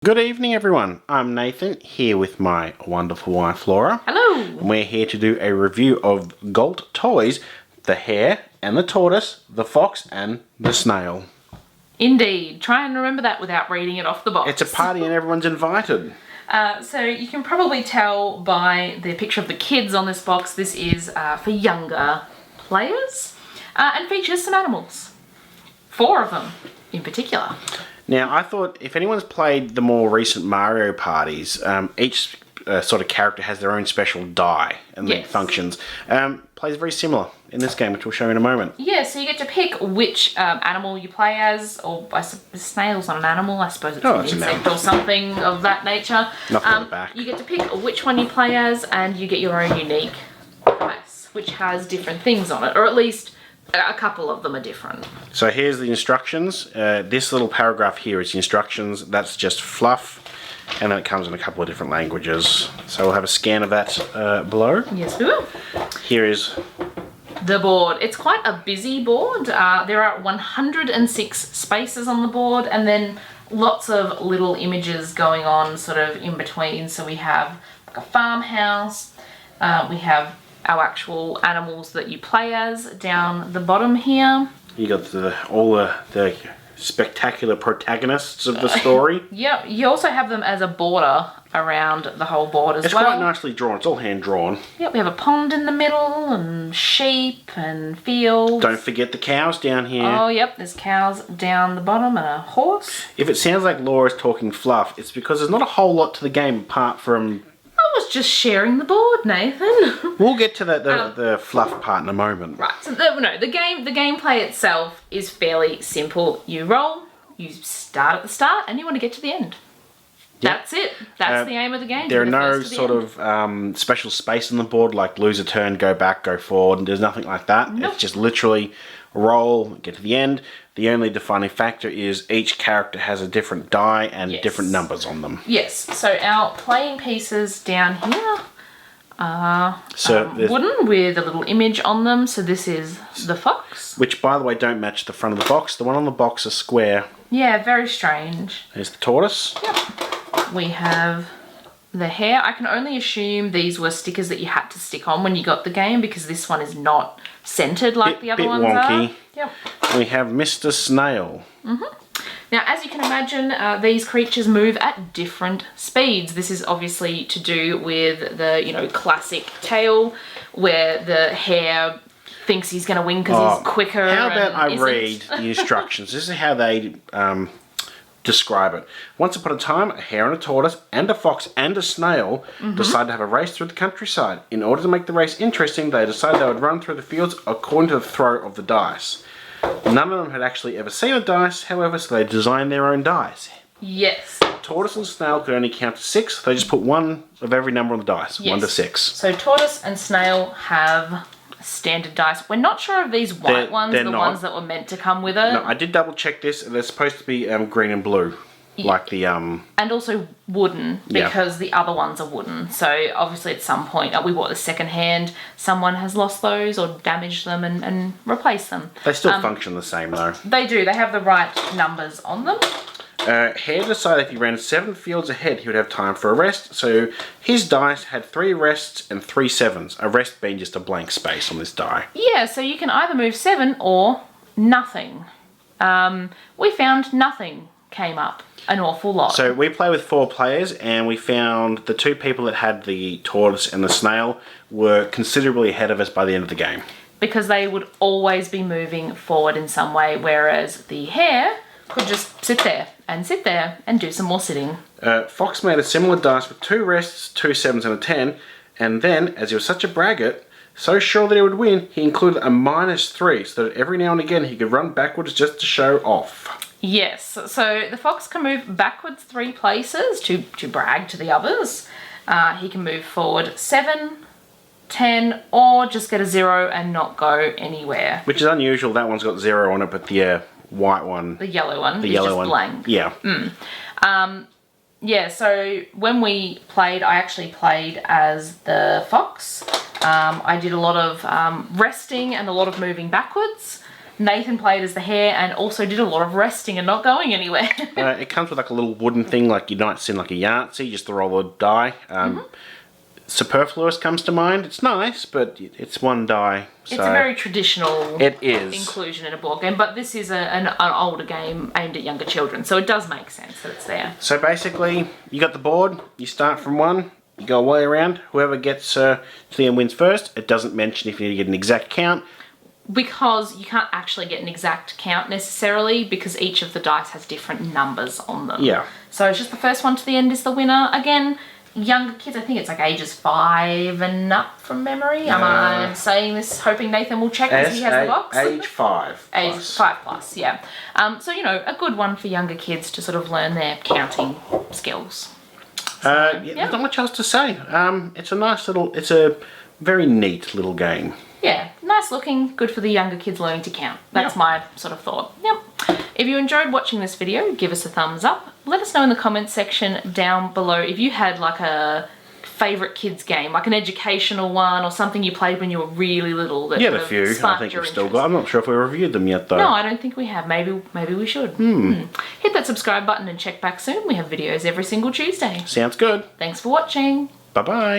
Good evening, everyone. I'm Nathan, here with my wonderful wife, Flora. Hello. And we're here to do a review of Galt Toys, the hare and the tortoise, the fox and the snail. Indeed. Try and remember that without reading it off the box. It's a party and everyone's invited. So you can probably tell by the picture of the kids on this box, this is for younger players and features some animals. 4 of them in particular. Now, I thought if anyone's played the more recent Mario parties, each sort of character has their own special die and the functions. Plays very similar in this game, which we'll show you in a moment. Yeah, so you get to pick which animal you play as, or the snail's not an animal, I suppose it's an insect or something of that nature. Nothing on the back. You get to pick which one you play as, and you get your own unique dice, which has different things on it, or at least a couple of them are different. So here's the instructions. This little paragraph here is the instructions. That's just fluff, and then it comes in a couple of different languages. So we'll have a scan of that below. Yes, we will. Here is the board. It's quite a busy board. There are 106 spaces on the board, and then lots of little images going on sort of in between. So we have like a farmhouse, we have our actual animals that you play as down the bottom here. You got all the spectacular protagonists of the story. Yep, you also have them as a border around the whole board as well. It's quite nicely drawn. It's all hand drawn. Yep, we have a pond in the middle and sheep and fields. Don't forget the cows down here. Oh, yep, there's cows down the bottom and a horse. If it sounds like Laura's talking fluff, it's because there's not a whole lot to the game apart from... I was just sharing the board, Nathan. We'll get to the fluff part in a moment. Right, so the gameplay itself is fairly simple. You roll, you start at the start, and you want to get to the end. Yep. That's it. That's the aim of the game. There are no sort of special space on the board like lose a turn, go back, go forward, and there's nothing like that. Nope. It's just literally roll, get to the end. The only defining factor is each character has a different die and different numbers on them. Yes, so our playing pieces down here are wooden with a little image on them. So this is the fox. Which, by the way, don't match the front of the box. The one on the box is square. Yeah, very strange. There's the tortoise. Yep. We have the hare. I can only assume these were stickers that you had to stick on when you got the game because this one is not centered like the other ones wonky. are. Yep. We have Mr. Snail. Now, as you can imagine, these creatures move at different speeds. This is obviously to do with the, classic tale where the hare thinks he's going to win because he's quicker. How about I read the instructions? This is how they describe it. Once upon a time, a hare and a tortoise and a fox and a snail decided to have a race through the countryside. In order to make the race interesting, they decided they would run through the fields according to the throw of the dice. None of them had actually ever seen a dice, however, so they designed their own dice. Yes. Tortoise and snail could only count to 6, so they just put one of every number on the dice, 1 to 6. So tortoise and snail have standard dice. We're not sure if these white ones are the ones that were meant to come with it. No, I did double check this. They're supposed to be green and blue. Like the and also wooden because the other ones are wooden. So obviously at some point we bought the second hand. Someone has lost those or damaged them and replaced them. They still function the same though. They do. They have the right numbers on them. Hare decided if he ran 7 fields ahead, he would have time for a rest. So his dice had 3 rests and 3 sevens. A rest being just a blank space on this die. Yeah, so you can either move 7 or nothing. We found nothing came up an awful lot. So we play with 4 players, and we found the 2 people that had the tortoise and the snail were considerably ahead of us by the end of the game. Because they would always be moving forward in some way, whereas the hare could just sit there and do some more sitting. Fox made a similar dice with 2 rests, 2 sevens and a 10, and then, as he was such a braggart, so sure that he would win, he included a -3, so that every now and again he could run backwards just to show off. Yes, so the fox can move backwards 3 places to brag to the others. He can move forward 7, 10, or just get a 0 and not go anywhere. Which is unusual. That one's got 0 on it, but the white one... The yellow one. The yellow one. Blank. Yeah. Yeah, so when we played, I actually played as the fox. I did a lot of resting and a lot of moving backwards. Nathan played as the hare and also did a lot of resting and not going anywhere. It comes with like a little wooden thing, like you might see in like a Yahtzee. You just roll a die. Superfluous comes to mind. It's nice, but it's one die. So It's a very traditional it is. inclusion in a board game, but this is an older game aimed at younger children, so it does make sense that it's there. So basically, you got the board. You start from one. You go all the way around. Whoever gets to the end wins first. It doesn't mention if you need to get an exact count. Because you can't actually get an exact count necessarily, because each of the dice has different numbers on them. Yeah. So it's just the first one to the end is the winner. Again, younger kids, I think it's like ages 5 and up from memory. Am I saying this hoping Nathan will check as he has the box? Age 5. Age plus. 5+, yeah. So, you know, a good one for younger kids to sort of learn their counting skills. There's not much else to say. It's a nice little, it's a very neat little game. Yeah, nice looking, good for the younger kids learning to count. That's my sort of thought. Yep. If you enjoyed watching this video, give us a thumbs up. Let us know in the comments section down below if you had like a favourite kids game, like an educational one or something you played when you were really little. That Yeah, a few. I think we've still got. I'm not sure if we reviewed them yet though. No, I don't think we have. Maybe we should. Hit that subscribe button and check back soon. We have videos every single Tuesday. Sounds good. Thanks for watching. Bye-bye.